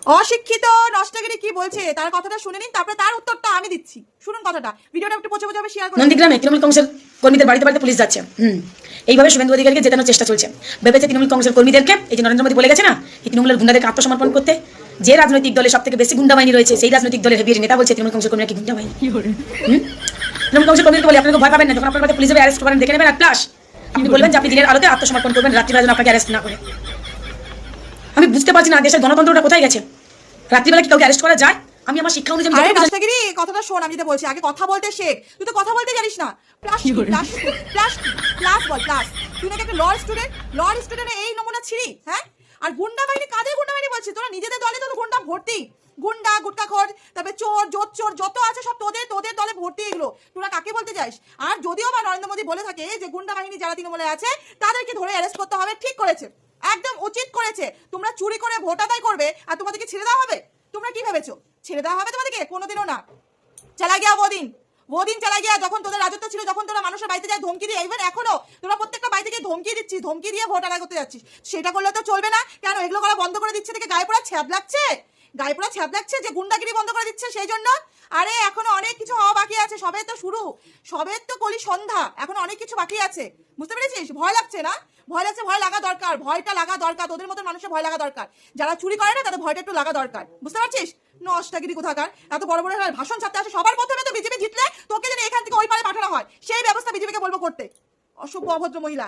অশিক্ষিত নষ্টগিরি কি বলছে তার কথাটা শুনে নিন, তারপরে তার উত্তরটা আমি দিচ্ছি। শুনুন কথাটা, ভিডিওটা একটু পচে পচে শেয়ার করুন। নন্দীগ্রামে তৃণমূল কংগ্রেসের কর্মীদের বাড়িতে বাড়িতে পুলিশ যাচ্ছে। এইভাবে শুভেন্দু অধিকারীকে জেতানোর চেষ্টা চলছে। ভেবেছে তৃণমূল কংগ্রেসের কর্মীদেরকে, এই যে নরেন্দ্র মোদী বলে গেছে না, এই তৃণমূলের গুন্ডাদেরকে আত্মসমর্পণ করতে। যে রাজনৈতিক দলে সব থেকে বেশি গুন্ডা বাহিনী রয়েছে সেই রাজনৈতিক দলের হেভির নেতা বলছে তৃণমূল কংগ্রেসের কর্মীরা কি গুন্ডা বাহিনী। তৃণমূল কংগ্রেসের কর্মীদেরকে বলে আপনাকে ভয় পাবেন না, যখন আপনার বাড়িতে পুলিশ অ্যারেস্ট করেন দেখে নেবেন। আর প্লাস আপনি বলবেন যে আপনি দিনের আলোতে আত্মসমর্পণ করবেন, রাত্রিবেলা যেন আপনাকে অ্যারেস্ট না করে। আমি বুঝতে পারছি না দেশের গণতন্ত্রটা কোথায় গেছে। রাত্রিবেলা কি কাউকে অ্যারেস্ট করা যায়? আমি আমার শিক্ষা অনুযায়ী আরে নষ্টগিরি কথাটা শোন, আমি যেটা বলছি আগে কথা বলতে শেখ। তুই তো কথা বলতে জানিস না। Plus plus plus plus ball plus. তুই নাকি একটা লর স্টুডেন্টের এই নমুনা ছিড়ি, হ্যাঁ? আর গুন্ডা বাহিনী, কাদের গুন্ডা বাহিনী বলছিস? তোরা নিজেদের দলে তো গুন্ডা ভর্তি। গুন্ডা গুটকাখোর, তারপরে চোর চোর যত আছে সব তোদের তোদের দলে ভর্তি। এগুলো তোরা কাকে বলতে যাস? আর যদিও বা নরেন্দ্র মোদী বলে থাকে যে গুন্ডা বাহিনী যারা তৃণমূলে আছে তাদেরকে ধরে অ্যারেস্ট করতে হবে, ঠিক করেছে, একদম উচিত করেছে। তোমরা চুরি করে ভোট আদায় করবে আর তোমাদেরকে ছেড়ে দেওয়া হবে? তোমরা কি ভেবেছো ছেড়ে দেওয়া হবে তোমাদেরকে? কোনোদিনও না। চলা গিয়া वो दिन चला गया যখন তোদের রাজত্ব ছিল, যখন তোরা মানুষের বাড়িতে যায় ধমকি দিয়ে। ইভেন এখনো তোরা প্রত্যেকটা বাড়ি থেকে ধমকি দিচ্ছিস, ধমকি দিয়ে ভোট আদায় করতে যাচ্ছিস। সেটা করলে তো চলবে না। কেন এগুলো করা বন্ধ করে দিচ্ছে থেকে গায়ে পোড়া ছ্যাপ লাগছে? গায়ে পোড়া ছ্যাপ লাগছে যে গুন্ডাগিরি বন্ধ করে দিচ্ছে সেই জন্য? আরে এখনো অনেক কিছু হওয়া বাকি আছে, সবে তো শুরু, সবে তো কলি সন্ধ্যা, এখনো অনেক কিছু বাকি আছে। বুঝতে পেরেছিস? ভয় লাগছে না? ভয় লাগছে, ভয় লাগা দরকার, ভয়টা লাগা দরকার। তোদের মতো মানুষের ভয় লাগা দরকার। যারা চুরি করে না তাদের ভয়টা একটু লাগা দরকার। বুঝতে পারছিস? নষ্টাগিরি কোথাকার, এত বড় বড় ভাষণ ছাড়তে আসে। সবার প্রথমে তো বিজেপি জিতলে তোকে যদি এখান থেকে ওই পারে পাঠানো হয় সেই ব্যবস্থা বিজেপিকে বলবো করতে। অসভ্য অভদ্র মহিলা।